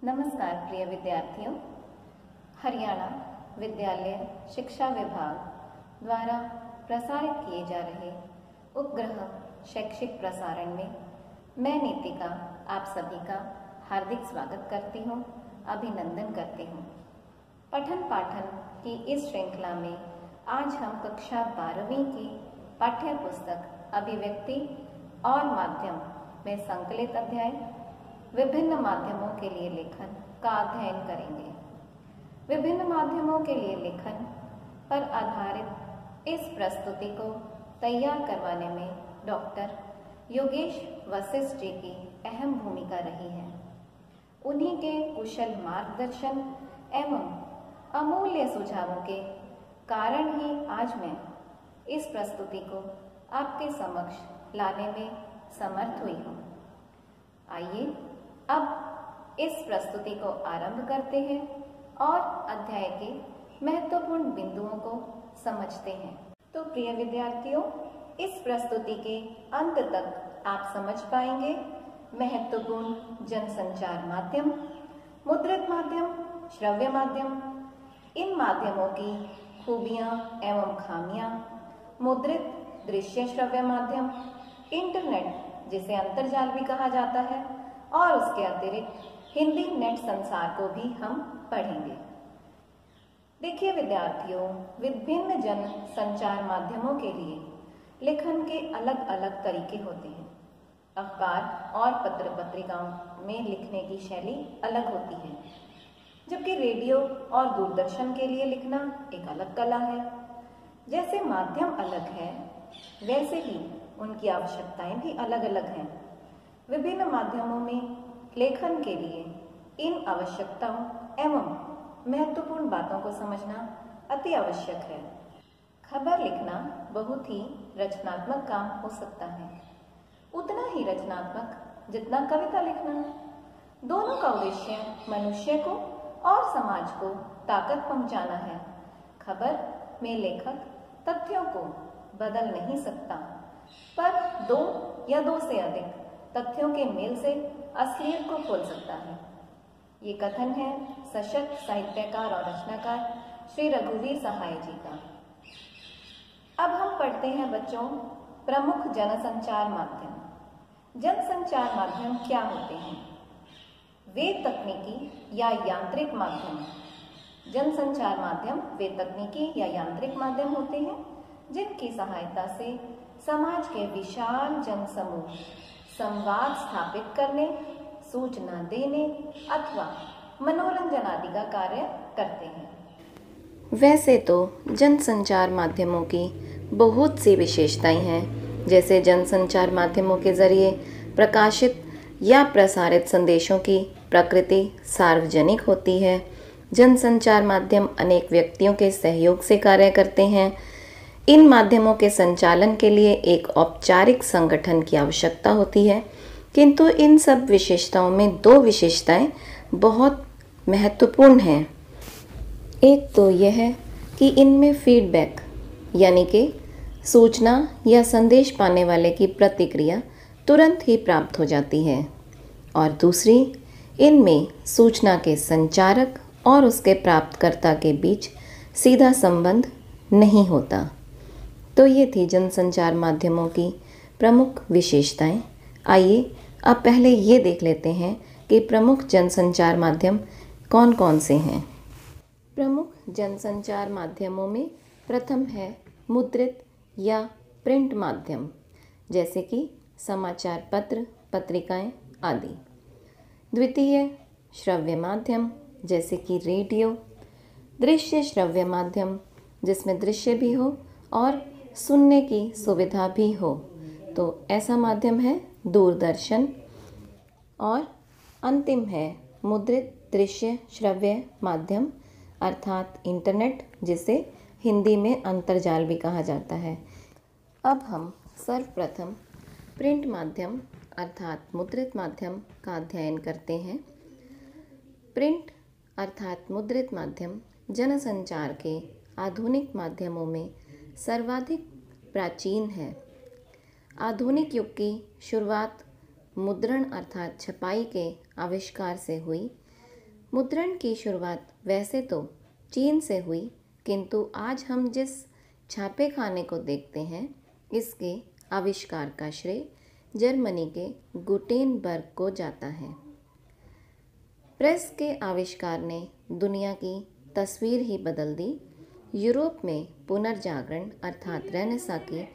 नमस्कार प्रिय विद्यार्थियों। हरियाणा विद्यालय शिक्षा विभाग द्वारा प्रसारित किए जा रहे उपग्रह शैक्षिक प्रसारण में मैं नीतिका आप सभी का हार्दिक स्वागत करती हूँ, अभिनंदन करती हूँ। पठन पाठन की इस श्रृंखला में आज हम कक्षा 12वीं की पाठ्य पुस्तक अभिव्यक्ति और माध्यम में संकलित अध्याय विभिन्न माध्यमों के लिए लेखन का अध्ययन करेंगे। विभिन्न माध्यमों के लिए लेखन पर आधारित इस प्रस्तुति को तैयार करवाने में डॉक्टर योगेश वशिष्ठ जी की अहम भूमिका रही है। उन्हीं के कुशल मार्गदर्शन एवं अमूल्य सुझावों के कारण ही आज मैं इस प्रस्तुति को आपके समक्ष लाने में समर्थ हुई हूँ। आइए अब इस प्रस्तुति को आरंभ करते हैं और अध्याय के महत्वपूर्ण बिंदुओं को समझते हैं। तो प्रिय विद्यार्थियों, इस प्रस्तुति के अंत तक आप समझ पाएंगे महत्वपूर्ण जनसंचार माध्यम, मुद्रित माध्यम, श्रव्य माध्यम, इन माध्यमों की खूबियां एवं खामियां, मुद्रित दृश्य श्रव्य माध्यम, इंटरनेट जिसे अंतर्जाल भी कहा जाता है, और उसके अतिरिक्त हिंदी नेट संसार को भी हम पढ़ेंगे। देखिए विद्यार्थियों, विभिन्न जन संचार माध्यमों के लिए लेखन के अलग अलग तरीके होते हैं। अखबार और पत्र पत्रिकाओं में लिखने की शैली अलग होती है, जबकि रेडियो और दूरदर्शन के लिए लिखना एक अलग कला है। जैसे माध्यम अलग है, वैसे ही उनकी आवश्यकताएं भी अलग अलग हैं। विभिन्न माध्यमों में लेखन के लिए इन आवश्यकताओं एवं महत्वपूर्ण बातों को समझना अति आवश्यक है। खबर लिखना बहुत ही रचनात्मक काम हो सकता है, उतना ही रचनात्मक जितना कविता लिखना। दोनों का उद्देश्य मनुष्य को और समाज को ताकत पहुंचाना है। खबर में लेखक तथ्यों को बदल नहीं सकता, पर दो या दो से अधिक तथ्यों के मेल से असलियत को खोल सकता है। ये कथन है सशक्त साहित्यकार और रचनाकार श्री रघुवीर सहाय जी का। अब हम पढ़ते हैं बच्चों प्रमुख जनसंचार माध्यम। जनसंचार माध्यम क्या होते हैं? वे तकनीकी या यांत्रिक माध्यम। जनसंचार माध्यम वे तकनीकी या यांत्रिक माध्यम होते हैं जिनकी सहायता से समाज के विशाल जनसमूह संवाद स्थापित करने, सूचना देने अथवा मनोरंजन आदि का कार्य करते हैं। वैसे तो जनसंचार माध्यमों की बहुत सी विशेषताएं हैं, जैसे जनसंचार माध्यमों के जरिए प्रकाशित या प्रसारित संदेशों की प्रकृति सार्वजनिक होती है। जनसंचार माध्यम अनेक व्यक्तियों के सहयोग से कार्य करते हैं। इन माध्यमों के संचालन के लिए एक औपचारिक संगठन की आवश्यकता होती है, किंतु इन सब विशेषताओं में दो विशेषताएं बहुत महत्वपूर्ण हैं। एक तो यह है कि इनमें फीडबैक यानी कि सूचना या संदेश पाने वाले की प्रतिक्रिया तुरंत ही प्राप्त हो जाती है, और दूसरी, इनमें सूचना के संचारक और उसके प्राप्तकर्ता के बीच सीधा संबंध नहीं होता। तो ये थी जनसंचार माध्यमों की प्रमुख विशेषताएं। आइए अब पहले ये देख लेते हैं कि प्रमुख जनसंचार माध्यम कौन कौन से हैं। प्रमुख जनसंचार माध्यमों में प्रथम है मुद्रित या प्रिंट माध्यम, जैसे कि समाचार पत्र, पत्रिकाएं आदि। द्वितीय श्रव्य माध्यम, जैसे कि रेडियो। दृश्य श्रव्य माध्यम, जिसमें दृश्य भी हो और सुनने की सुविधा भी हो, तो ऐसा माध्यम है दूरदर्शन। और अंतिम है मुद्रित दृश्य श्रव्य माध्यम अर्थात इंटरनेट, जिसे हिंदी में अंतर्जाल भी कहा जाता है। अब हम सर्वप्रथम प्रिंट माध्यम अर्थात मुद्रित माध्यम का अध्ययन करते हैं। प्रिंट अर्थात मुद्रित माध्यम जनसंचार के आधुनिक माध्यमों में सर्वाधिक प्राचीन है। आधुनिक युग की शुरुआत मुद्रण अर्थात छपाई के आविष्कार से हुई। मुद्रण की शुरुआत वैसे तो चीन से हुई, किंतु आज हम जिस छापे खाने को देखते हैं इसके आविष्कार का श्रेय जर्मनी के गुटेनबर्ग को जाता है। प्रेस के आविष्कार ने दुनिया की तस्वीर ही बदल दी। यूरोप में पुनर्जागरण अर्थात रेनेसां की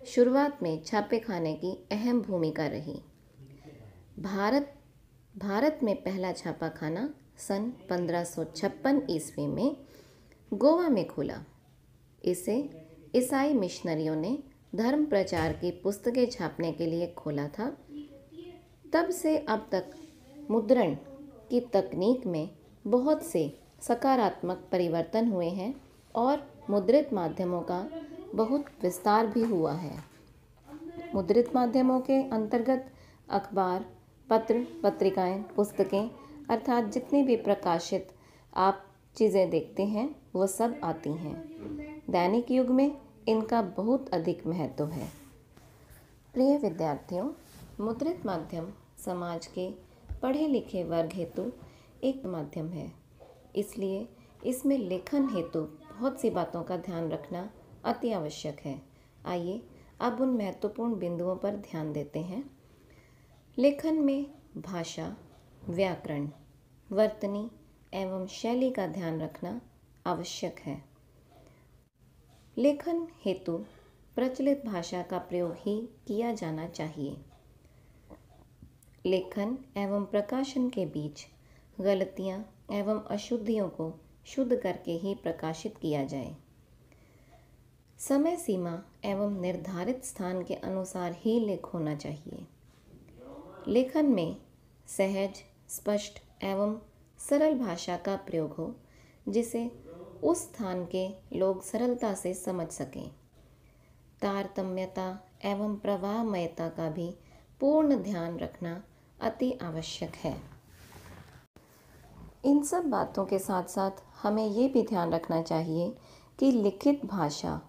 शुरुआत में छापे खाने की अहम भूमिका रही। भारत में पहला छापाखाना सन 1556 ईस्वी में गोवा में खुला। इसे ईसाई मिशनरियों ने धर्म प्रचार की पुस्तकें छापने के लिए खोला था। तब से अब तक मुद्रण की तकनीक में बहुत से सकारात्मक परिवर्तन हुए हैं और मुद्रित माध्यमों का बहुत विस्तार भी हुआ है। मुद्रित माध्यमों के अंतर्गत अखबार, पत्र, पत्रिकाएं, पुस्तकें अर्थात जितनी भी प्रकाशित आप चीज़ें देखते हैं वो सब आती हैं। दैनिक युग में इनका बहुत अधिक महत्व है। प्रिय विद्यार्थियों, मुद्रित माध्यम समाज के पढ़े लिखे वर्ग हेतु एक माध्यम है, इसलिए इसमें लेखन हेतु बहुत सी बातों का ध्यान रखना अति आवश्यक है। आइए अब उन महत्वपूर्ण बिंदुओं पर ध्यान देते हैं। लेखन में भाषा, व्याकरण, वर्तनी एवं शैली का ध्यान रखना आवश्यक है। लेखन हेतु प्रचलित भाषा का प्रयोग ही किया जाना चाहिए। लेखन एवं प्रकाशन के बीच गलतियां एवं अशुद्धियों को शुद्ध करके ही प्रकाशित किया जाए। समय सीमा एवं निर्धारित स्थान के अनुसार ही लेख होना चाहिए। लेखन में सहज, स्पष्ट एवं सरल भाषा का प्रयोग हो जिसे उस स्थान के लोग सरलता से समझ सकें। तारतम्यता एवं प्रवाहमयता का भी पूर्ण ध्यान रखना अति आवश्यक है। इन सब बातों के साथ साथ हमें ये भी ध्यान रखना चाहिए कि लिखित भाषा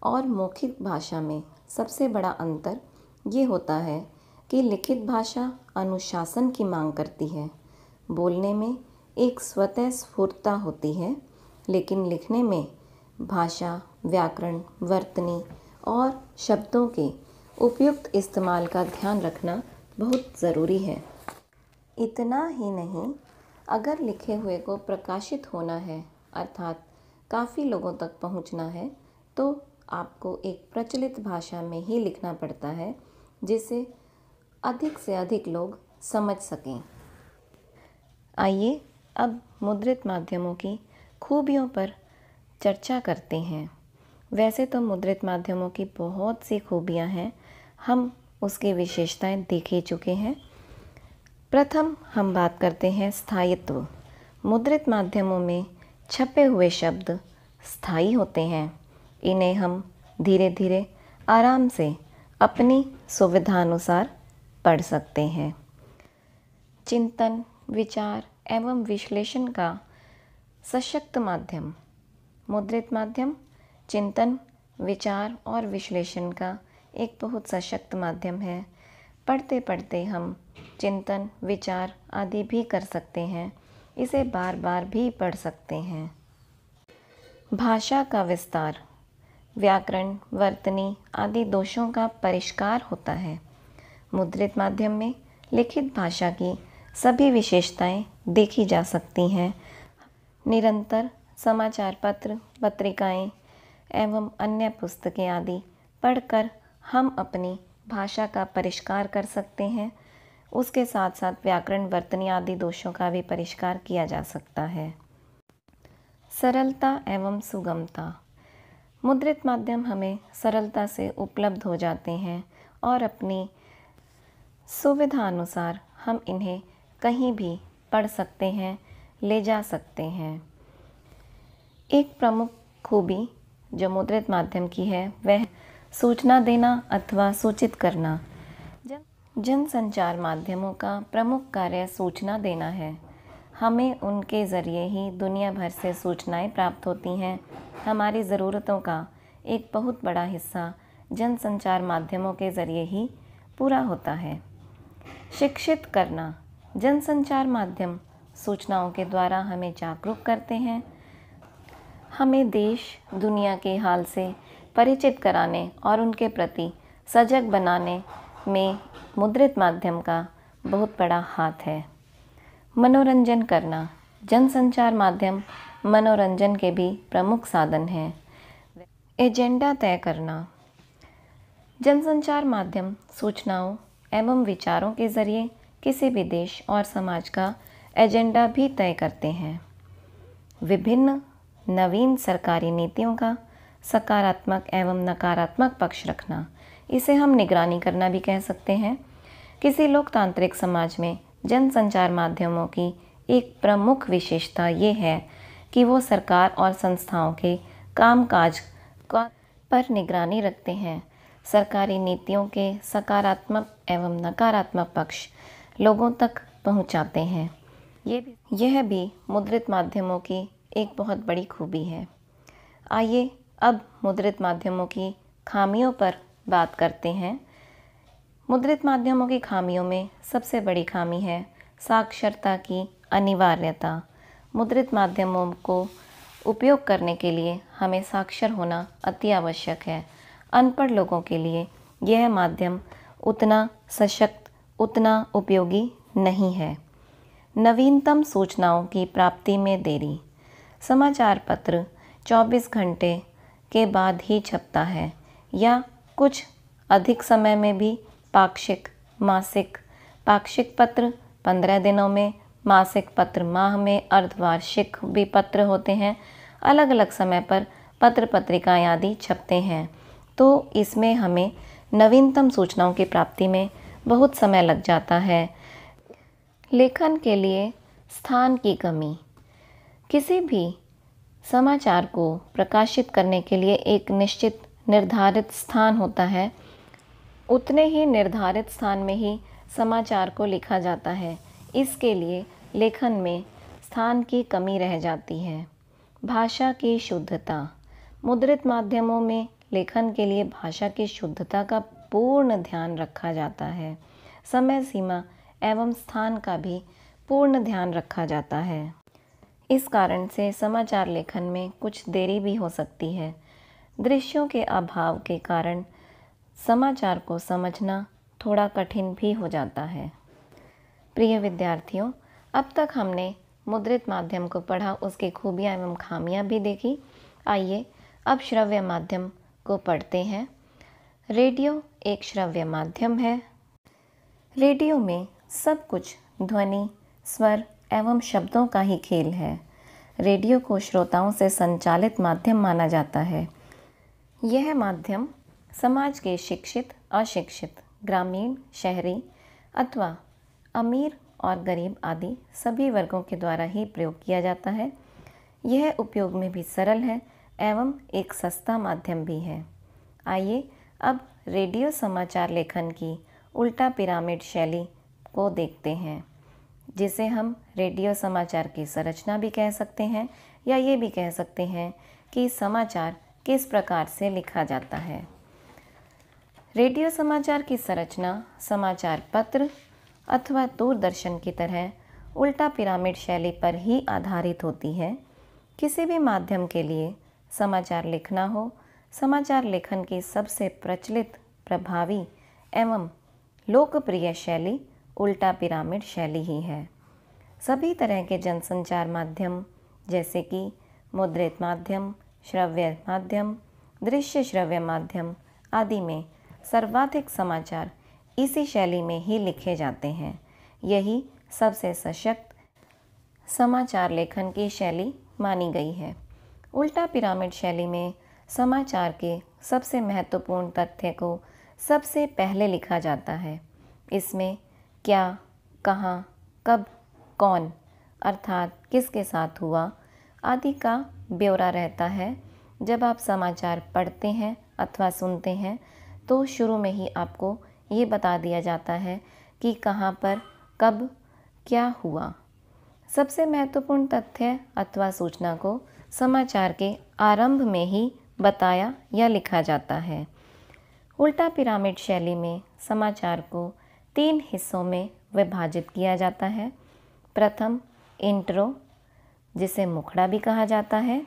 और मौखिक भाषा में सबसे बड़ा अंतर ये होता है कि लिखित भाषा अनुशासन की मांग करती है। बोलने में एक स्वतः स्फूर्तता होती है, लेकिन लिखने में भाषा, व्याकरण, वर्तनी और शब्दों के उपयुक्त इस्तेमाल का ध्यान रखना बहुत ज़रूरी है। इतना ही नहीं, अगर लिखे हुए को प्रकाशित होना है अर्थात काफ़ी लोगों तक पहुंचना है तो आपको एक प्रचलित भाषा में ही लिखना पड़ता है जिसे अधिक से अधिक लोग समझ सकें। आइए अब मुद्रित माध्यमों की खूबियों पर चर्चा करते हैं। वैसे तो मुद्रित माध्यमों की बहुत सी खूबियां हैं, हम उसकी विशेषताएं देख ही चुके हैं। प्रथम हम बात करते हैं स्थायित्व। मुद्रित माध्यमों में छपे हुए शब्द स्थायी होते हैं। इन्हें हम धीरे धीरे आराम से अपनी सुविधानुसार पढ़ सकते हैं। चिंतन, विचार एवं विश्लेषण का सशक्त माध्यम। मुद्रित माध्यम चिंतन, विचार और विश्लेषण का एक बहुत सशक्त माध्यम है। पढ़ते पढ़ते हम चिंतन, विचार आदि भी कर सकते हैं। इसे बार बार भी पढ़ सकते हैं। भाषा का विस्तार, व्याकरण, वर्तनी आदि दोषों का परिष्कार होता है। मुद्रित माध्यम में लिखित भाषा की सभी विशेषताएं देखी जा सकती हैं। निरंतर समाचार पत्र, पत्रिकाएं एवं अन्य पुस्तकें आदि पढ़कर हम अपनी भाषा का परिष्कार कर सकते हैं। उसके साथ साथ व्याकरण, वर्तनी आदि दोषों का भी परिष्कार किया जा सकता है। सरलता एवं सुगमता। मुद्रित माध्यम हमें सरलता से उपलब्ध हो जाते हैं और अपनी सुविधा अनुसार हम इन्हें कहीं भी पढ़ सकते हैं, ले जा सकते हैं। एक प्रमुख खूबी जो मुद्रित माध्यम की है वह सूचना देना अथवा सूचित करना। जनसंचार माध्यमों का प्रमुख कार्य सूचना देना है। हमें उनके ज़रिए ही दुनिया भर से सूचनाएं प्राप्त होती हैं। हमारी ज़रूरतों का एक बहुत बड़ा हिस्सा जनसंचार माध्यमों के ज़रिए ही पूरा होता है। शिक्षित करना। जनसंचार माध्यम सूचनाओं के द्वारा हमें जागरूक करते हैं, हमें देश दुनिया के हाल से परिचित कराने और उनके प्रति सजग बनाने में मुद्रित माध्यम का बहुत बड़ा हाथ है। मनोरंजन करना। जनसंचार माध्यम मनोरंजन के भी प्रमुख साधन हैं। एजेंडा तय करना। जनसंचार माध्यम सूचनाओं एवं विचारों के जरिए किसी भी देश और समाज का एजेंडा भी तय करते हैं। विभिन्न नवीन सरकारी नीतियों का सकारात्मक एवं नकारात्मक पक्ष रखना, इसे हम निगरानी करना भी कह सकते हैं। किसी लोकतांत्रिक समाज में जनसंचार माध्यमों की एक प्रमुख विशेषता ये है कि वो सरकार और संस्थाओं के कामकाज पर निगरानी रखते हैं। सरकारी नीतियों के सकारात्मक एवं नकारात्मक पक्ष लोगों तक पहुंचाते हैं। यह भी मुद्रित माध्यमों की एक बहुत बड़ी खूबी है। आइए अब मुद्रित माध्यमों की खामियों पर बात करते हैं। मुद्रित माध्यमों की खामियों में सबसे बड़ी खामी है साक्षरता की अनिवार्यता। मुद्रित माध्यमों को उपयोग करने के लिए हमें साक्षर होना अति आवश्यक है। अनपढ़ लोगों के लिए यह माध्यम उतना सशक्त, उतना उपयोगी नहीं है। नवीनतम सूचनाओं की प्राप्ति में देरी। समाचार पत्र 24 घंटे के बाद ही छपता है या कुछ अधिक समय में भी पाक्षिक, मासिक, पाक्षिक पत्र 15 दिनों में, मासिक पत्र माह में, अर्धवार्षिक भी पत्र होते हैं। अलग अलग समय पर पत्र पत्रिकाएं आदि छपते हैं, तो इसमें हमें नवीनतम सूचनाओं की प्राप्ति में बहुत समय लग जाता है। लेखन के लिए स्थान की कमी। किसी भी समाचार को प्रकाशित करने के लिए एक निश्चित निर्धारित स्थान होता है। उतने ही निर्धारित स्थान में ही समाचार को लिखा जाता है। इसके लिए लेखन में स्थान की कमी रह जाती है। भाषा की शुद्धता। मुद्रित माध्यमों में लेखन के लिए भाषा की शुद्धता का पूर्ण ध्यान रखा जाता है। समय सीमा एवं स्थान का भी पूर्ण ध्यान रखा जाता है। इस कारण से समाचार लेखन में कुछ देरी भी हो सकती है। दृश्यों के अभाव के कारण समाचार को समझना थोड़ा कठिन भी हो जाता है। प्रिय विद्यार्थियों, अब तक हमने मुद्रित माध्यम को पढ़ा, उसकी खूबियाँ एवं खामियाँ भी देखी। आइए अब श्रव्य माध्यम को पढ़ते हैं। रेडियो एक श्रव्य माध्यम है। रेडियो में सब कुछ ध्वनि, स्वर एवं शब्दों का ही खेल है। रेडियो को श्रोताओं से संचालित माध्यम माना जाता है। यह माध्यम समाज के शिक्षित, अशिक्षित, ग्रामीण, शहरी अथवा अमीर और गरीब आदि सभी वर्गों के द्वारा ही प्रयोग किया जाता है। यह उपयोग में भी सरल है एवं एक सस्ता माध्यम भी है। आइए अब रेडियो समाचार लेखन की उल्टा पिरामिड शैली को देखते हैं, जिसे हम रेडियो समाचार की संरचना भी कह सकते हैं या ये भी कह सकते हैं कि समाचार किस प्रकार से लिखा जाता है। रेडियो समाचार की संरचना समाचार पत्र अथवा दूरदर्शन की तरह उल्टा पिरामिड शैली पर ही आधारित होती है। किसी भी माध्यम के लिए समाचार लिखना हो, समाचार लेखन की सबसे प्रचलित, प्रभावी एवं लोकप्रिय शैली उल्टा पिरामिड शैली ही है। सभी तरह के जनसंचार माध्यम जैसे कि मुद्रित माध्यम, श्रव्य माध्यम, दृश्य श्रव्य माध्यम आदि में सर्वाधिक समाचार इसी शैली में ही लिखे जाते हैं। यही सबसे सशक्त समाचार लेखन की शैली मानी गई है। उल्टा पिरामिड शैली में समाचार के सबसे महत्वपूर्ण तथ्य को सबसे पहले लिखा जाता है। इसमें क्या, कहाँ, कब, कौन अर्थात किसके साथ हुआ आदि का ब्यौरा रहता है। जब आप समाचार पढ़ते हैं अथवा सुनते हैं तो शुरू में ही आपको ये बता दिया जाता है कि कहाँ पर, कब, क्या हुआ। सबसे महत्वपूर्ण तथ्य अथवा सूचना को समाचार के आरंभ में ही बताया या लिखा जाता है। उल्टा पिरामिड शैली में समाचार को 3 हिस्सों में विभाजित किया जाता है। प्रथम इंट्रो, जिसे मुखड़ा भी कहा जाता है,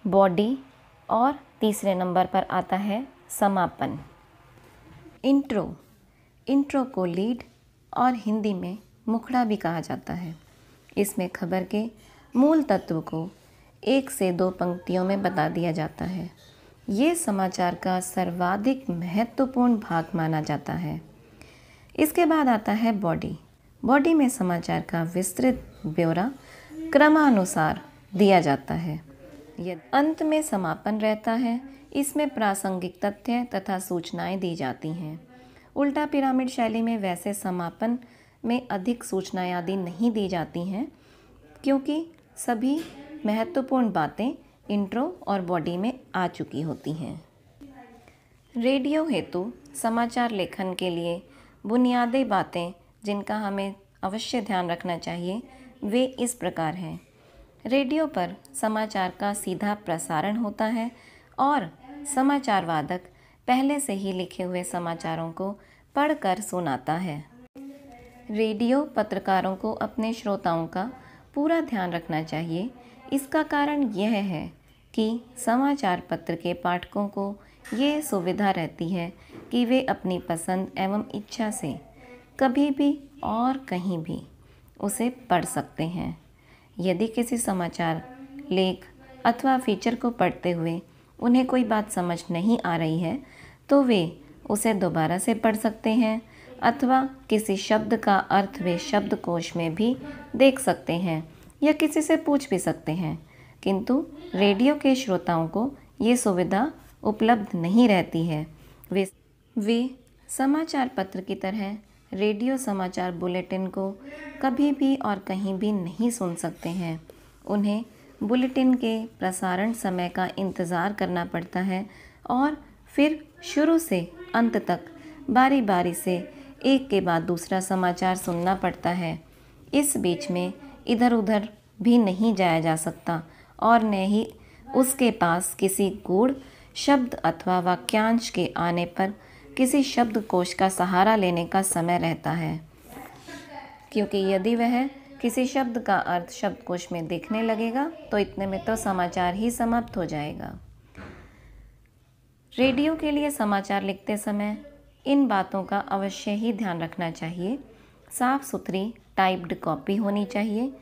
बॉडी, और तीसरे नंबर पर आता है समापन। इंट्रो को लीड और हिंदी में मुखड़ा भी कहा जाता है। इसमें खबर के मूल तत्व को 1 से 2 पंक्तियों में बता दिया जाता है। ये समाचार का सर्वाधिक महत्वपूर्ण भाग माना जाता है। इसके बाद आता है बॉडी में समाचार का विस्तृत ब्यौरा क्रमानुसार दिया जाता है। अंत में समापन रहता है। इसमें प्रासंगिक तथ्य तथा सूचनाएं दी जाती हैं। उल्टा पिरामिड शैली में वैसे समापन में अधिक सूचनाएं आदि नहीं दी जाती हैं, क्योंकि सभी महत्वपूर्ण बातें इंट्रो और बॉडी में आ चुकी होती हैं। रेडियो हेतु समाचार लेखन के लिए बुनियादी बातें जिनका हमें अवश्य ध्यान रखना चाहिए वे इस प्रकार हैं। रेडियो पर समाचार का सीधा प्रसारण होता है और समाचार वादक पहले से ही लिखे हुए समाचारों को पढ़कर सुनाता है। रेडियो पत्रकारों को अपने श्रोताओं का पूरा ध्यान रखना चाहिए। इसका कारण यह है कि समाचार पत्र के पाठकों को ये सुविधा रहती है कि वे अपनी पसंद एवं इच्छा से कभी भी और कहीं भी उसे पढ़ सकते हैं। यदि किसी समाचार लेख अथवा फीचर को पढ़ते हुए उन्हें कोई बात समझ नहीं आ रही है तो वे उसे दोबारा से पढ़ सकते हैं अथवा किसी शब्द का अर्थ वे शब्दकोश में भी देख सकते हैं या किसी से पूछ भी सकते हैं। किंतु रेडियो के श्रोताओं को ये सुविधा उपलब्ध नहीं रहती है। वे समाचार पत्र की तरह रेडियो समाचार बुलेटिन को कभी भी और कहीं भी नहीं सुन सकते हैं। उन्हें बुलेटिन के प्रसारण समय का इंतज़ार करना पड़ता है और फिर शुरू से अंत तक बारी बारी से एक के बाद दूसरा समाचार सुनना पड़ता है। इस बीच में इधर उधर भी नहीं जाया जा सकता और न ही उसके पास किसी गूढ़ शब्द अथवा वाक्यांश के आने पर किसी शब्दकोश का सहारा लेने का समय रहता है, क्योंकि यदि वह किसी शब्द का अर्थ शब्दकोश में देखने लगेगा तो इतने में तो समाचार ही समाप्त हो जाएगा। रेडियो के लिए समाचार लिखते समय इन बातों का अवश्य ही ध्यान रखना चाहिए। साफ सुथरी टाइप्ड कॉपी होनी चाहिए।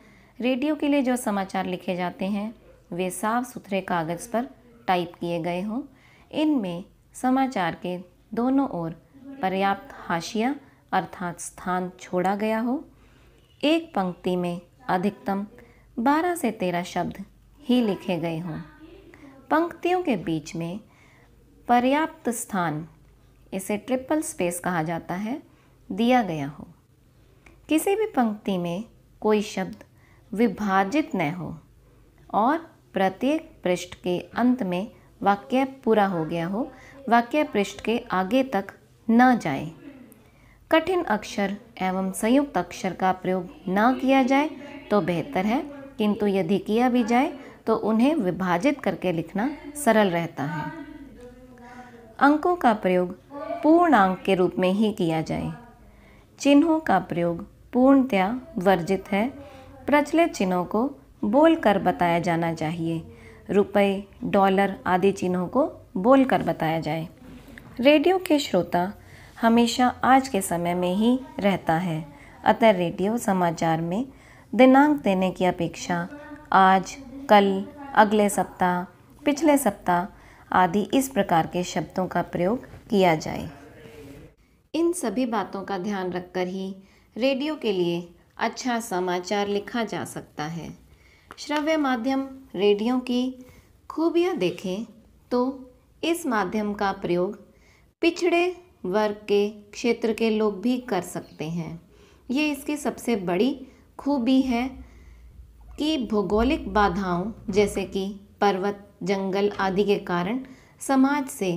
रेडियो के लिए जो समाचार लिखे जाते हैं वे साफ सुथरे कागज़ पर टाइप किए गए हों। इनमें समाचार के दोनों ओर पर्याप्त हाशिया अर्थात स्थान छोड़ा गया हो। एक पंक्ति में अधिकतम 12 से 13 शब्द ही लिखे गए हों। पंक्तियों के बीच में पर्याप्त स्थान, इसे ट्रिपल स्पेस कहा जाता है, दिया गया हो। किसी भी पंक्ति में कोई शब्द विभाजित न हो और प्रत्येक पृष्ठ के अंत में वाक्य पूरा हो गया हो, वाक्य पृष्ठ के आगे तक न जाए। कठिन अक्षर एवं संयुक्त अक्षर का प्रयोग न किया जाए तो बेहतर है, किंतु यदि किया भी जाए तो उन्हें विभाजित करके लिखना सरल रहता है। अंकों का प्रयोग पूर्णांक के रूप में ही किया जाए। चिन्हों का प्रयोग पूर्णतया वर्जित है। प्रचलित चिन्हों को बोलकर बताया जाना चाहिए। रुपए, डॉलर आदि चिन्हों को बोलकर बताया जाए। रेडियो के श्रोता हमेशा आज के समय में ही रहता है, अतः रेडियो समाचार में दिनांक देने की अपेक्षा आज, कल, अगले सप्ताह, पिछले सप्ताह आदि इस प्रकार के शब्दों का प्रयोग किया जाए। इन सभी बातों का ध्यान रखकर ही रेडियो के लिए अच्छा समाचार लिखा जा सकता है। श्रव्य माध्यम रेडियो की खूबियाँ देखें तो इस माध्यम का प्रयोग पिछड़े वर्ग के क्षेत्र के लोग भी कर सकते हैं। ये इसकी सबसे बड़ी खूबी है कि भौगोलिक बाधाओं जैसे कि पर्वत, जंगल आदि के कारण समाज से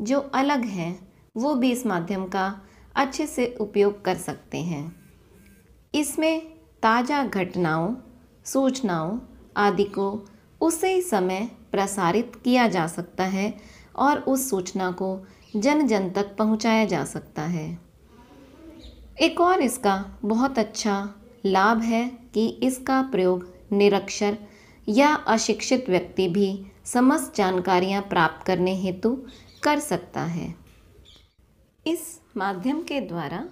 जो अलग हैं वो भी इस माध्यम का अच्छे से उपयोग कर सकते हैं। इसमें ताज़ा घटनाओं, सूचनाओं आदि को उसी समय प्रसारित किया जा सकता है और उस सूचना को जन जन तक पहुंचाया जा सकता है। एक और इसका बहुत अच्छा लाभ है कि इसका प्रयोग निरक्षर या अशिक्षित व्यक्ति भी समस्त जानकारियाँ प्राप्त करने हेतु कर सकता है। इस माध्यम के द्वारा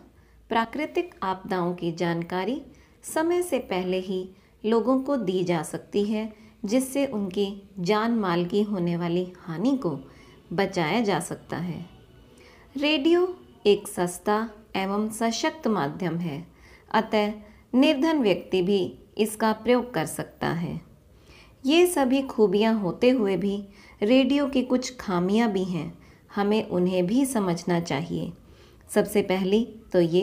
प्राकृतिक आपदाओं की जानकारी समय से पहले ही लोगों को दी जा सकती है, जिससे उनकी जान माल की होने वाली हानि को बचाया जा सकता है। रेडियो एक सस्ता एवं सशक्त माध्यम है, अतः निर्धन व्यक्ति भी इसका प्रयोग कर सकता है। ये सभी खूबियाँ होते हुए भी रेडियो की कुछ खामियाँ भी हैं, हमें उन्हें भी समझना चाहिए। सबसे पहली तो ये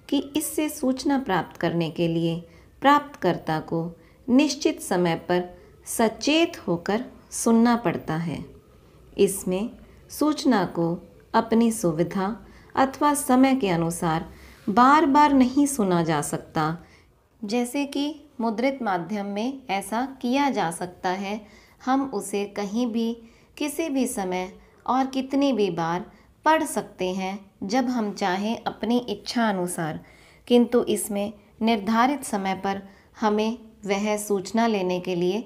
कि इससे सूचना प्राप्त करने के लिए प्राप्तकर्ता को निश्चित समय पर सचेत होकर सुनना पड़ता है। इसमें सूचना को अपनी सुविधा अथवा समय के अनुसार बार बार नहीं सुना जा सकता, जैसे कि मुद्रित माध्यम में ऐसा किया जा सकता है। हम उसे कहीं भी किसी भी समय और कितनी भी बार पढ़ सकते हैं जब हम चाहें अपनी इच्छा अनुसार, किंतु इसमें निर्धारित समय पर हमें वह सूचना लेने के लिए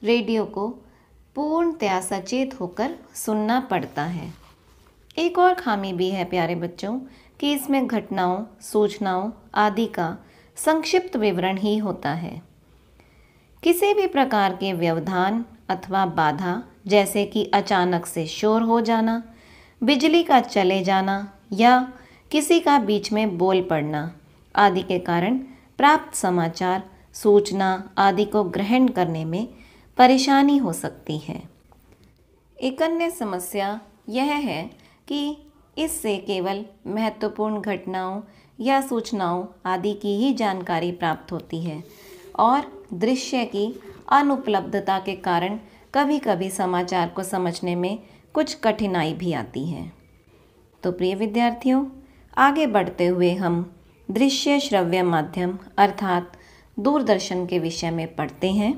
रेडियो को पूर्णतया सचेत होकर सुनना पड़ता है। एक और खामी भी है प्यारे बच्चों कि इसमें घटनाओं, सूचनाओं आदि का संक्षिप्त विवरण ही होता है। किसी भी प्रकार के व्यवधान अथवा बाधा, जैसे कि अचानक से शोर हो जाना, बिजली का चले जाना या किसी का बीच में बोल पड़ना आदि के कारण प्राप्त समाचार, सूचना आदि को ग्रहण करने में परेशानी हो सकती है। एक अन्य समस्या यह है कि इससे केवल महत्वपूर्ण घटनाओं या सूचनाओं आदि की ही जानकारी प्राप्त होती है और दृश्य की अनुपलब्धता के कारण कभी कभी समाचार को समझने में कुछ कठिनाई भी आती है। तो प्रिय विद्यार्थियों, आगे बढ़ते हुए हम दृश्य श्रव्य माध्यम अर्थात दूरदर्शन के विषय में पढ़ते हैं।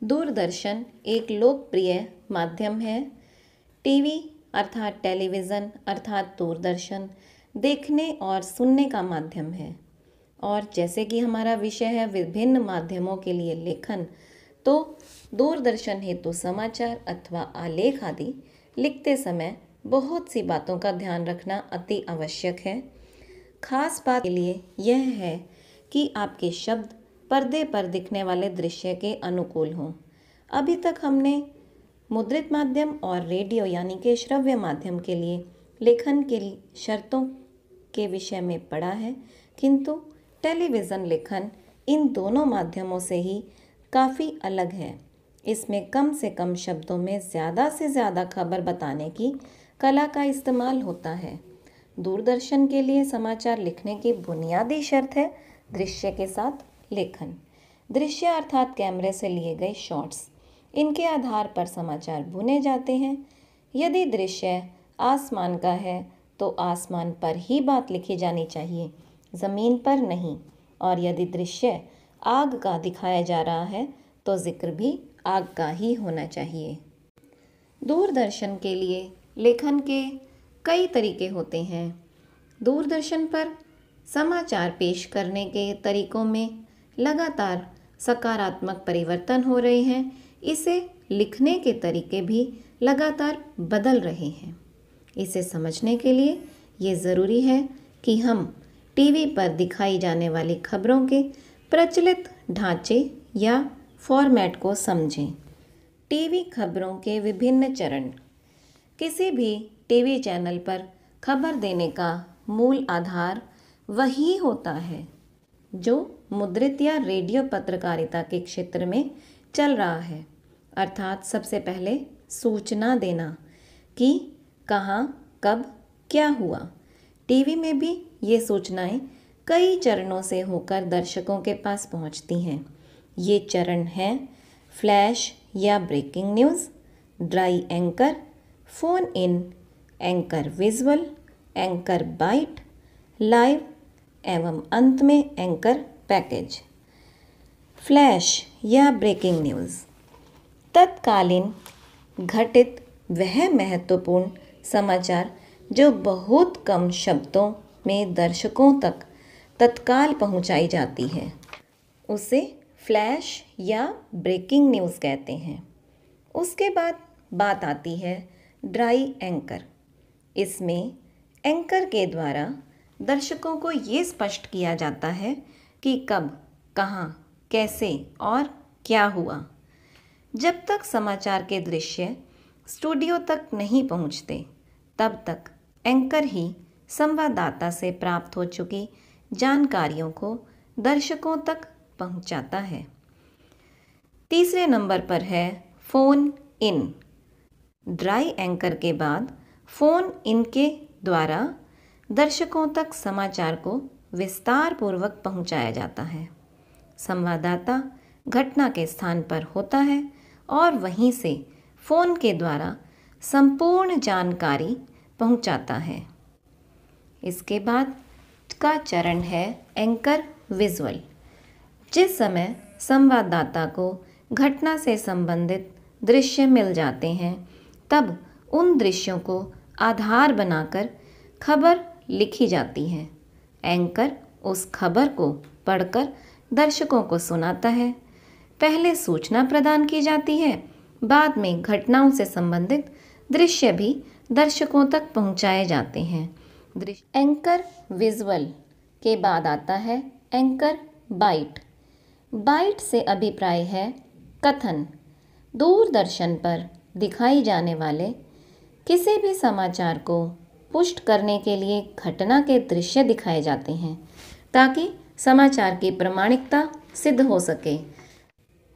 दूरदर्शन एक लोकप्रिय माध्यम है। टीवी अर्थात टेलीविज़न अर्थात दूरदर्शन देखने और सुनने का माध्यम है। और जैसे कि हमारा विषय है विभिन्न माध्यमों के लिए लेखन, तो दूरदर्शन हेतु समाचार अथवा आलेख आदि लिखते समय बहुत सी बातों का ध्यान रखना अति आवश्यक है। खास बात के लिए यह है कि आपके शब्द पर्दे पर दिखने वाले दृश्य के अनुकूल हों। अभी तक हमने मुद्रित माध्यम और रेडियो यानी कि श्रव्य माध्यम के लिए लेखन के शर्तों के विषय में पढ़ा है, किंतु टेलीविज़न लेखन इन दोनों माध्यमों से ही काफ़ी अलग है। इसमें कम से कम शब्दों में ज़्यादा से ज़्यादा खबर बताने की कला का इस्तेमाल होता है। दूरदर्शन के लिए समाचार लिखने की बुनियादी शर्त है दृश्य के साथ लेखन। दृश्य अर्थात कैमरे से लिए गए शॉट्स, इनके आधार पर समाचार बुने जाते हैं। यदि दृश्य आसमान का है तो आसमान पर ही बात लिखी जानी चाहिए, ज़मीन पर नहीं। और यदि दृश्य आग का दिखाया जा रहा है तो जिक्र भी आग का ही होना चाहिए। दूरदर्शन के लिए लेखन के कई तरीके होते हैं। दूरदर्शन पर समाचार पेश करने के तरीकों में लगातार सकारात्मक परिवर्तन हो रहे हैं। इसे लिखने के तरीके भी लगातार बदल रहे हैं। इसे समझने के लिए ये ज़रूरी है कि हम टीवी पर दिखाई जाने वाली खबरों के प्रचलित ढांचे या फॉर्मेट को समझें। टीवी खबरों के विभिन्न चरण। किसी भी टीवी चैनल पर खबर देने का मूल आधार वही होता है जो मुद्रित या रेडियो पत्रकारिता के क्षेत्र में चल रहा है, अर्थात सबसे पहले सूचना देना कि कहाँ, कब, क्या हुआ। टीवी में भी ये सूचनाएं कई चरणों से होकर दर्शकों के पास पहुंचती हैं। ये चरण हैं फ्लैश या breaking news, dry anchor, phone in, anchor visual, anchor bite, live एवं अंत में एंकर पैकेज। फ्लैश या ब्रेकिंग न्यूज़ तत्कालीन घटित वह महत्वपूर्ण समाचार जो बहुत कम शब्दों में दर्शकों तक तत्काल पहुंचाई जाती है। उसे फ्लैश या ब्रेकिंग न्यूज़ कहते हैं। उसके बाद बात आती है ड्राई एंकर। इसमें एंकर के द्वारा दर्शकों को ये स्पष्ट किया जाता है कि कब, कहाँ, कैसे और क्या हुआ। जब तक समाचार के दृश्य स्टूडियो तक नहीं पहुंचते, तब तक एंकर ही संवाददाता से प्राप्त हो चुकी जानकारियों को दर्शकों तक पहुंचाता है। तीसरे नंबर पर है फ़ोन इन। ड्राई एंकर के बाद फ़ोन इन के द्वारा दर्शकों तक समाचार को विस्तार पूर्वक पहुंचाया जाता है। संवाददाता घटना के स्थान पर होता है और वहीं से फ़ोन के द्वारा संपूर्ण जानकारी पहुंचाता है। इसके बाद का चरण है एंकर विजुअल। जिस समय संवाददाता को घटना से संबंधित दृश्य मिल जाते हैं, तब उन दृश्यों को आधार बनाकर खबर लिखी जाती है। एंकर उस खबर को पढ़कर दर्शकों को सुनाता है। पहले सूचना प्रदान की जाती है, बाद में घटनाओं से संबंधित दृश्य भी दर्शकों तक पहुंचाए जाते हैं। एंकर विजुअल के बाद आता है एंकर बाइट। बाइट से अभिप्राय है कथन। दूरदर्शन पर दिखाई जाने वाले किसी भी समाचार को पुष्ट करने के लिए घटना के दृश्य दिखाए जाते हैं, ताकि समाचार की प्रामाणिकता सिद्ध हो सके।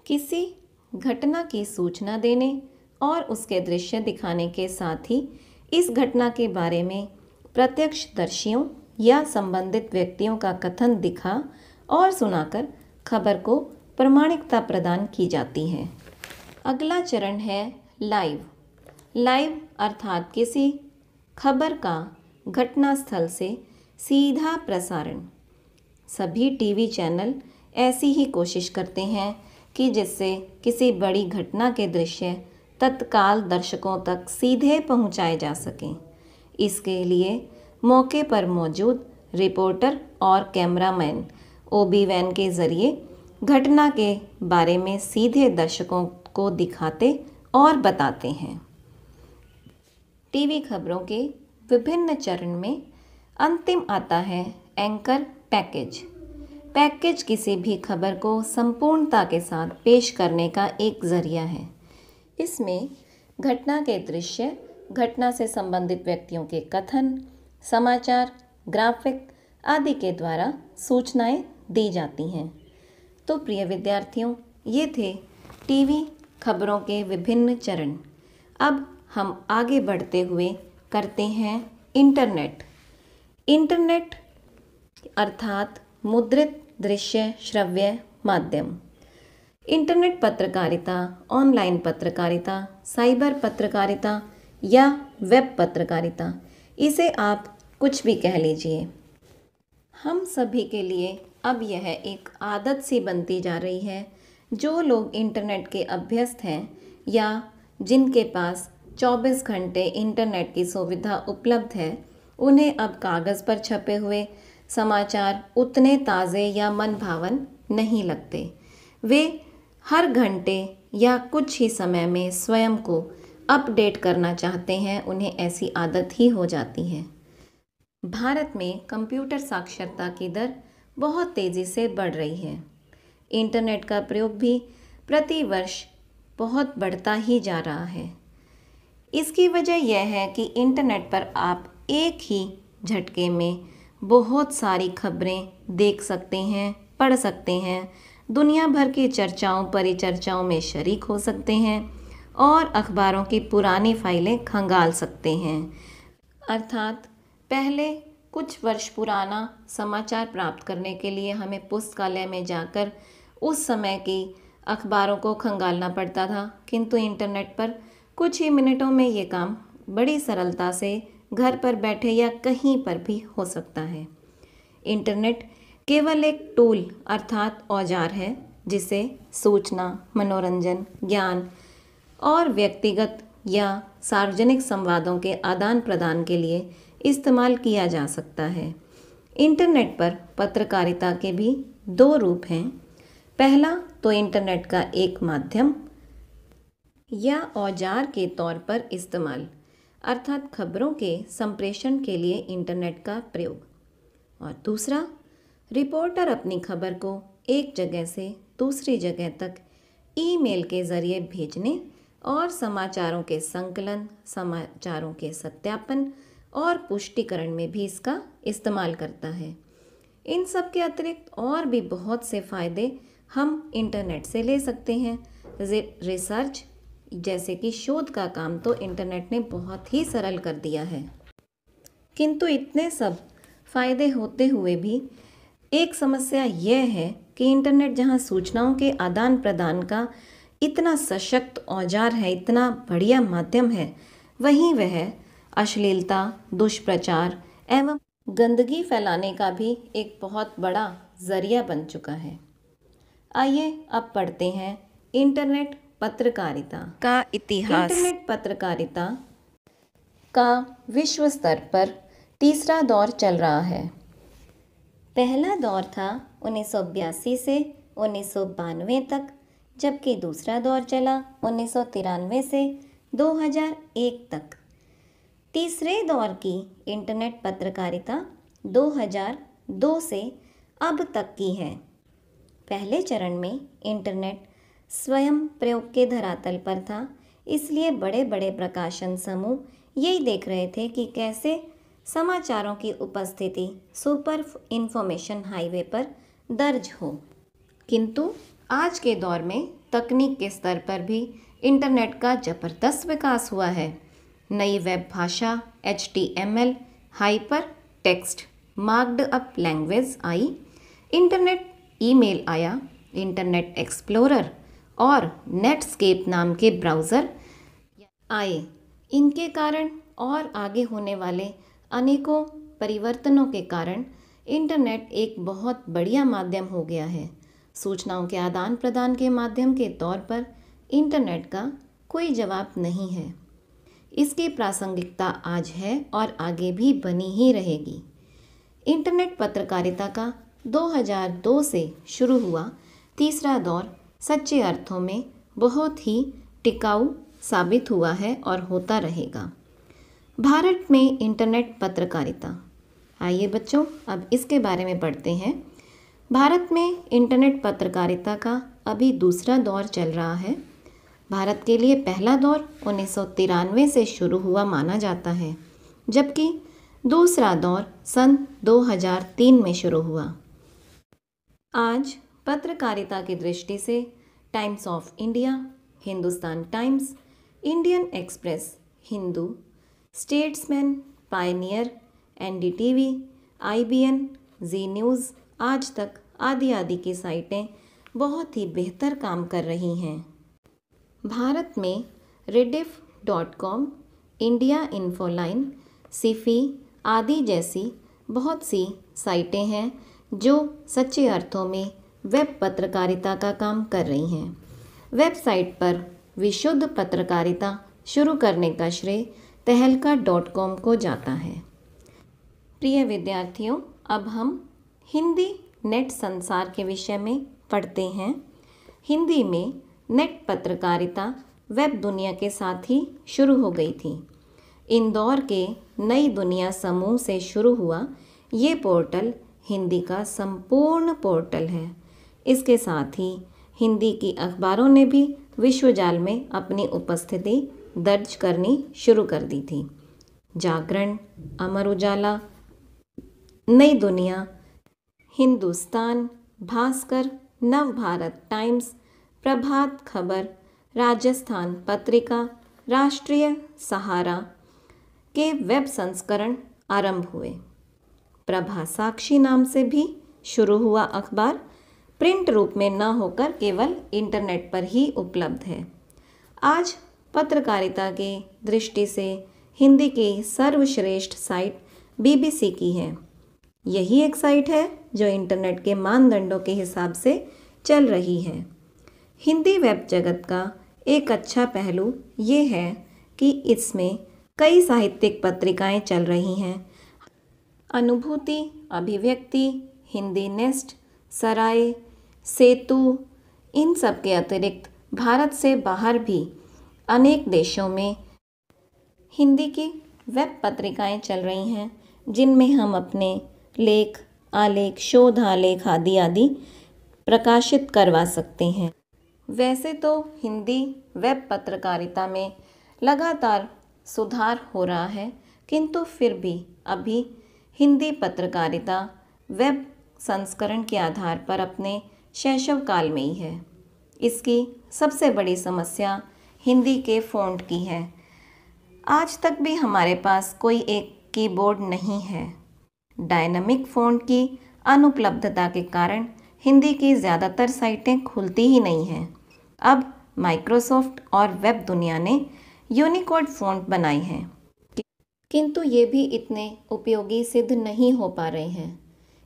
किसी घटना की सूचना देने और उसके दृश्य दिखाने के साथ ही इस घटना के बारे में प्रत्यक्षदर्शियों या संबंधित व्यक्तियों का कथन दिखा और सुनाकर खबर को प्रामाणिकता प्रदान की जाती है। अगला चरण है लाइव। लाइव अर्थात किसी खबर का घटनास्थल से सीधा प्रसारण। सभी टीवी चैनल ऐसी ही कोशिश करते हैं कि जिससे किसी बड़ी घटना के दृश्य तत्काल दर्शकों तक सीधे पहुंचाए जा सकें। इसके लिए मौके पर मौजूद रिपोर्टर और कैमरामैन ओबी वैन के ज़रिए घटना के बारे में सीधे दर्शकों को दिखाते और बताते हैं। टीवी खबरों के विभिन्न चरण में अंतिम आता है एंकर पैकेज। पैकेज किसी भी खबर को संपूर्णता के साथ पेश करने का एक जरिया है। इसमें घटना के दृश्य, घटना से संबंधित व्यक्तियों के कथन, समाचार, ग्राफिक आदि के द्वारा सूचनाएं दी जाती हैं। तो प्रिय विद्यार्थियों, ये थे टीवी खबरों के विभिन्न चरण। अब हम आगे बढ़ते हुए करते हैं इंटरनेट। इंटरनेट अर्थात मुद्रित दृश्य श्रव्य माध्यम। इंटरनेट पत्रकारिता, ऑनलाइन पत्रकारिता, साइबर पत्रकारिता या वेब पत्रकारिता, इसे आप कुछ भी कह लीजिए। हम सभी के लिए अब यह एक आदत सी बनती जा रही है। जो लोग इंटरनेट के अभ्यस्त हैं या जिनके पास 24 घंटे इंटरनेट की सुविधा उपलब्ध है, उन्हें अब कागज़ पर छपे हुए समाचार उतने ताज़े या मन भावन नहीं लगते। वे हर घंटे या कुछ ही समय में स्वयं को अपडेट करना चाहते हैं। उन्हें ऐसी आदत ही हो जाती है। भारत में कंप्यूटर साक्षरता की दर बहुत तेज़ी से बढ़ रही है। इंटरनेट का प्रयोग भी प्रति वर्ष बहुत बढ़ता ही जा रहा है। इसकी वजह यह है कि इंटरनेट पर आप एक ही झटके में बहुत सारी खबरें देख सकते हैं, पढ़ सकते हैं, दुनिया भर की चर्चाओं परिचर्चाओं में शरीक हो सकते हैं और अखबारों की पुरानी फाइलें खंगाल सकते हैं। अर्थात पहले कुछ वर्ष पुराना समाचार प्राप्त करने के लिए हमें पुस्तकालय में जाकर उस समय की अखबारों को खंगालना पड़ता था, किंतु इंटरनेट पर कुछ ही मिनटों में ये काम बड़ी सरलता से घर पर बैठे या कहीं पर भी हो सकता है। इंटरनेट केवल एक टूल अर्थात औजार है, जिसे सूचना, मनोरंजन, ज्ञान और व्यक्तिगत या सार्वजनिक संवादों के आदान प्रदान के लिए इस्तेमाल किया जा सकता है। इंटरनेट पर पत्रकारिता के भी दो रूप हैं। पहला तो इंटरनेट का एक माध्यम या औजार के तौर पर इस्तेमाल, अर्थात खबरों के संप्रेषण के लिए इंटरनेट का प्रयोग। और दूसरा, रिपोर्टर अपनी खबर को एक जगह से दूसरी जगह तक ईमेल के ज़रिए भेजने और समाचारों के संकलन, समाचारों के सत्यापन और पुष्टिकरण में भी इसका इस्तेमाल करता है। इन सब के अतिरिक्त और भी बहुत से फ़ायदे हम इंटरनेट से ले सकते हैं। रिसर्च जैसे कि शोध का काम तो इंटरनेट ने बहुत ही सरल कर दिया है। किंतु इतने सब फ़ायदे होते हुए भी एक समस्या यह है कि इंटरनेट जहाँ सूचनाओं के आदान प्रदान का इतना सशक्त औजार है, इतना बढ़िया माध्यम है, वहीं वह अश्लीलता, दुष्प्रचार एवं गंदगी फैलाने का भी एक बहुत बड़ा जरिया बन चुका है। आइए अब पढ़ते हैं इंटरनेट पत्रकारिता का इतिहास। इंटरनेट पत्रकारिता का विश्व स्तर पर तीसरा दौर चल रहा है। पहला दौर था 1982 से 1992 तक, जबकि दूसरा दौर चला 1993 से 2001 तक। तीसरे दौर की इंटरनेट पत्रकारिता 2002 से अब तक की है। पहले चरण में इंटरनेट स्वयं प्रयोग के धरातल पर था, इसलिए बड़े बड़े प्रकाशन समूह यही देख रहे थे कि कैसे समाचारों की उपस्थिति सुपर इंफॉर्मेशन हाईवे पर दर्ज हो। किंतु आज के दौर में तकनीक के स्तर पर भी इंटरनेट का जबरदस्त विकास हुआ है। नई वेब भाषा HTML, hyper text marked up language I, internet email आया, इंटरनेट एक्सप्लोरर और नेटस्केप नाम के ब्राउज़र आए। इनके कारण और आगे होने वाले अनेकों परिवर्तनों के कारण इंटरनेट एक बहुत बढ़िया माध्यम हो गया है। सूचनाओं के आदान प्रदान के माध्यम के तौर पर इंटरनेट का कोई जवाब नहीं है। इसकी प्रासंगिकता आज है और आगे भी बनी ही रहेगी। इंटरनेट पत्रकारिता का 2002 से शुरू हुआ तीसरा दौर सच्चे अर्थों में बहुत ही टिकाऊ साबित हुआ है और होता रहेगा। भारत में इंटरनेट पत्रकारिता, आइए बच्चों अब इसके बारे में पढ़ते हैं। भारत में इंटरनेट पत्रकारिता का अभी दूसरा दौर चल रहा है। भारत के लिए पहला दौर 1993 से शुरू हुआ माना जाता है, जबकि दूसरा दौर सन 2003 में शुरू हुआ। आज पत्रकारिता की दृष्टि से Times of India, Hindustan Times, Indian Express, Hindu, Statesman, Pioneer, NDTV, IBN, Zee news, Aaj Tak आदि आदि की साइटें बहुत ही बेहतर काम कर रही हैं। भारत में rediff.com, इंडिया इन्फोलाइन, सिफी आदि जैसी बहुत सी साइटें हैं जो सच्चे अर्थों में वेब पत्रकारिता का काम कर रही हैं। वेबसाइट पर विशुद्ध पत्रकारिता शुरू करने का श्रेय tehelka.com को जाता है। प्रिय विद्यार्थियों, अब हम हिंदी नेट संसार के विषय में पढ़ते हैं। हिंदी में नेट पत्रकारिता वेब दुनिया के साथ ही शुरू हो गई थी। इंदौर के नई दुनिया समूह से शुरू हुआ ये पोर्टल हिंदी का संपूर्ण पोर्टल है। इसके साथ ही हिंदी की अखबारों ने भी विश्वजाल में अपनी उपस्थिति दर्ज करनी शुरू कर दी थी। जागरण, अमर उजाला, नई दुनिया, हिंदुस्तान, भास्कर, नवभारत टाइम्स, प्रभात खबर, राजस्थान पत्रिका, राष्ट्रीय सहारा के वेब संस्करण आरंभ हुए। प्रभा साक्षी नाम से भी शुरू हुआ अखबार प्रिंट रूप में न होकर केवल इंटरनेट पर ही उपलब्ध है। आज पत्रकारिता के दृष्टि से हिंदी की सर्वश्रेष्ठ साइट BBC की है। यही एक साइट है जो इंटरनेट के मानदंडों के हिसाब से चल रही है। हिंदी वेब जगत का एक अच्छा पहलू ये है कि इसमें कई साहित्यिक पत्रिकाएं चल रही हैं। अनुभूति, अभिव्यक्ति, हिंदी नेस्ट, सराय, सेतु, इन सब के अतिरिक्त भारत से बाहर भी अनेक देशों में हिंदी की वेब पत्रिकाएं चल रही हैं, जिनमें हम अपने लेख, आलेख, शोध आलेख आदि प्रकाशित करवा सकते हैं। वैसे तो हिंदी वेब पत्रकारिता में लगातार सुधार हो रहा है, किंतु फिर भी अभी हिंदी पत्रकारिता वेब संस्करण के आधार पर अपने शैशव काल में ही है। इसकी सबसे बड़ी समस्या हिंदी के फ़ॉन्ट की है। आज तक भी हमारे पास कोई एक कीबोर्ड नहीं है। डायनामिक फ़ॉन्ट की अनुपलब्धता के कारण हिंदी की ज़्यादातर साइटें खुलती ही नहीं हैं। अब माइक्रोसॉफ्ट और वेब दुनिया ने यूनिकोड फ़ॉन्ट बनाए हैं, किंतु ये भी इतने उपयोगी सिद्ध नहीं हो पा रहे हैं।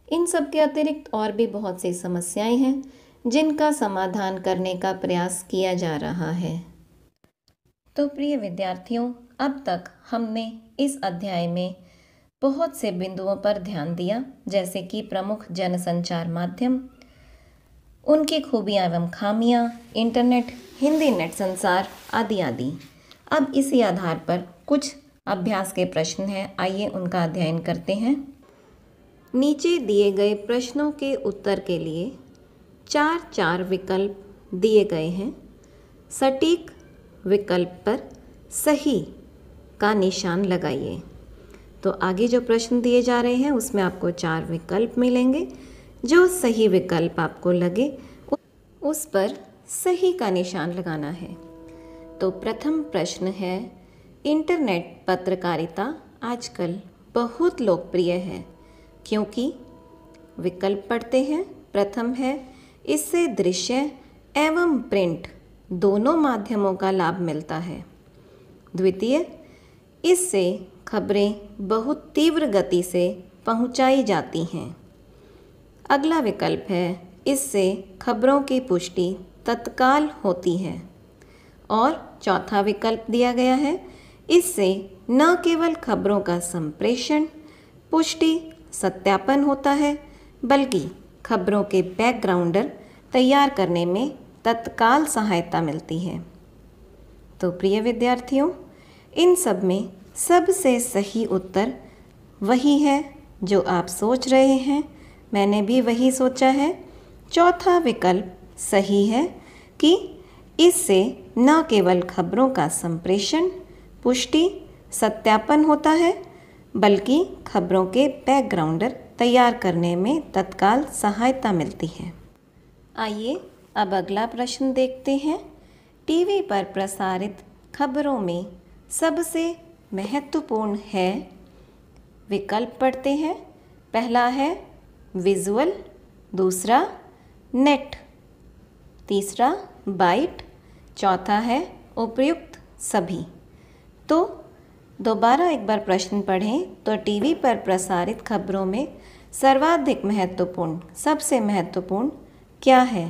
इन सब के अतिरिक्त और भी बहुत सी समस्याएं हैं, जिनका समाधान करने का प्रयास किया जा रहा है। तो प्रिय विद्यार्थियों, अब तक हमने इस अध्याय में बहुत से बिंदुओं पर ध्यान दिया, जैसे कि प्रमुख जनसंचार माध्यम, उनकी खूबियाँ एवं खामियाँ, इंटरनेट, हिंदी नेट संसार आदि आदि। अब इसी आधार पर कुछ अभ्यास के प्रश्न हैं, आइए उनका अध्ययन करते हैं। नीचे दिए गए प्रश्नों के उत्तर के लिए 4 विकल्प दिए गए हैं। सटीक विकल्प पर सही का निशान लगाइए। तो आगे जो प्रश्न दिए जा रहे हैं उसमें आपको 4 विकल्प मिलेंगे। जो सही विकल्प आपको लगे उस पर सही का निशान लगाना है। तो प्रथम प्रश्न है, इंटरनेट पत्रकारिता आजकल बहुत लोकप्रिय है क्योंकि विकल्प पढ़ते हैं। प्रथम है, इससे दृश्य एवं प्रिंट दोनों माध्यमों का लाभ मिलता है। द्वितीय, इससे खबरें बहुत तीव्र गति से पहुंचाई जाती हैं। अगला विकल्प है, इससे खबरों की पुष्टि तत्काल होती है। और चौथा विकल्प दिया गया है, इससे न केवल खबरों का संप्रेषण, पुष्टि, सत्यापन होता है, बल्कि खबरों के बैकग्राउंडर तैयार करने में तत्काल सहायता मिलती है। तो प्रिय विद्यार्थियों, इन सब में सबसे सही उत्तर वही है जो आप सोच रहे हैं। मैंने भी वही सोचा है। चौथा विकल्प सही है कि इससे न केवल खबरों का संप्रेषण, पुष्टि, सत्यापन होता है, बल्कि खबरों के बैकग्राउंडर तैयार करने में तत्काल सहायता मिलती है। आइए अब अगला प्रश्न देखते हैं। टीवी पर प्रसारित खबरों में सबसे महत्वपूर्ण है। विकल्प पढ़ते हैं। पहला है विजुअल, दूसरा नेट, तीसरा बाइट, चौथा है उपयुक्त सभी। तो दोबारा एक बार प्रश्न पढ़ें तो टीवी पर प्रसारित खबरों में सर्वाधिक महत्वपूर्ण, सबसे महत्वपूर्ण क्या है?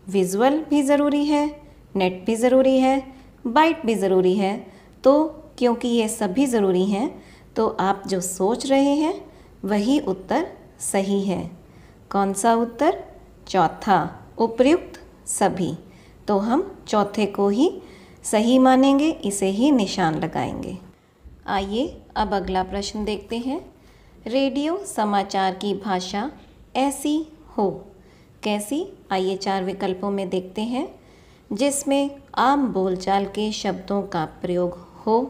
विजुअल भी ज़रूरी है, नेट भी ज़रूरी है, बाइट भी ज़रूरी है। तो क्योंकि ये सभी ज़रूरी हैं तो आप जो सोच रहे हैं वही उत्तर सही है। कौन सा उत्तर? चौथा, उपयुक्त सभी। तो हम चौथे को ही सही मानेंगे, इसे ही निशान लगाएंगे। आइए अब अगला प्रश्न देखते हैं। रेडियो समाचार की भाषा ऐसी हो, कैसी? आइए 4 विकल्पों में देखते हैं। जिसमें आम बोलचाल के शब्दों का प्रयोग हो।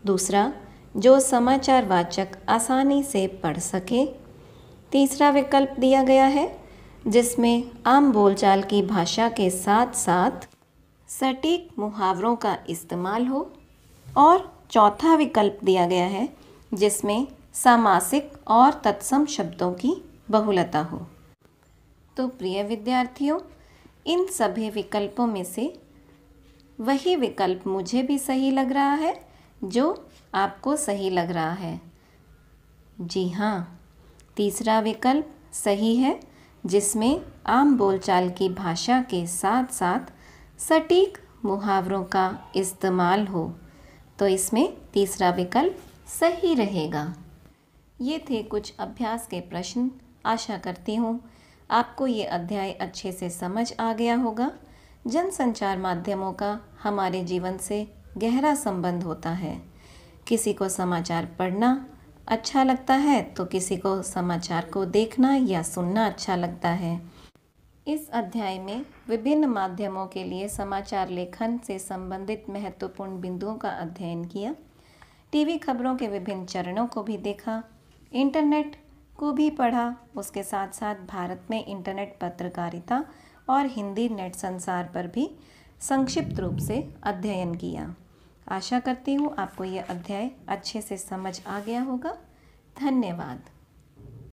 दूसरा, जो समाचार वाचक आसानी से पढ़ सके। तीसरा विकल्प दिया गया है जिसमें आम बोलचाल की भाषा के साथ साथ सटीक मुहावरों का इस्तेमाल हो। और चौथा विकल्प दिया गया है जिसमें सामासिक और तत्सम शब्दों की बहुलता हो। तो प्रिय विद्यार्थियों, इन सभी विकल्पों में से वही विकल्प मुझे भी सही लग रहा है जो आपको सही लग रहा है। जी हाँ, तीसरा विकल्प सही है जिसमें आम बोलचाल की भाषा के साथ साथ सटीक मुहावरों का इस्तेमाल हो। तो इसमें तीसरा विकल्प सही रहेगा। ये थे कुछ अभ्यास के प्रश्न। आशा करती हूँ आपको ये अध्याय अच्छे से समझ आ गया होगा। जनसंचार माध्यमों का हमारे जीवन से गहरा संबंध होता है। किसी को समाचार पढ़ना अच्छा लगता है तो किसी को समाचार को देखना या सुनना अच्छा लगता है। इस अध्याय में विभिन्न माध्यमों के लिए समाचार लेखन से संबंधित महत्वपूर्ण बिंदुओं का अध्ययन किया। टीवी खबरों के विभिन्न चरणों को भी देखा, इंटरनेट को भी पढ़ा। उसके साथ साथ भारत में इंटरनेट पत्रकारिता और हिंदी नेट संसार पर भी संक्षिप्त रूप से अध्ययन किया। आशा करती हूँ आपको यह अध्याय अच्छे से समझ आ गया होगा। धन्यवाद।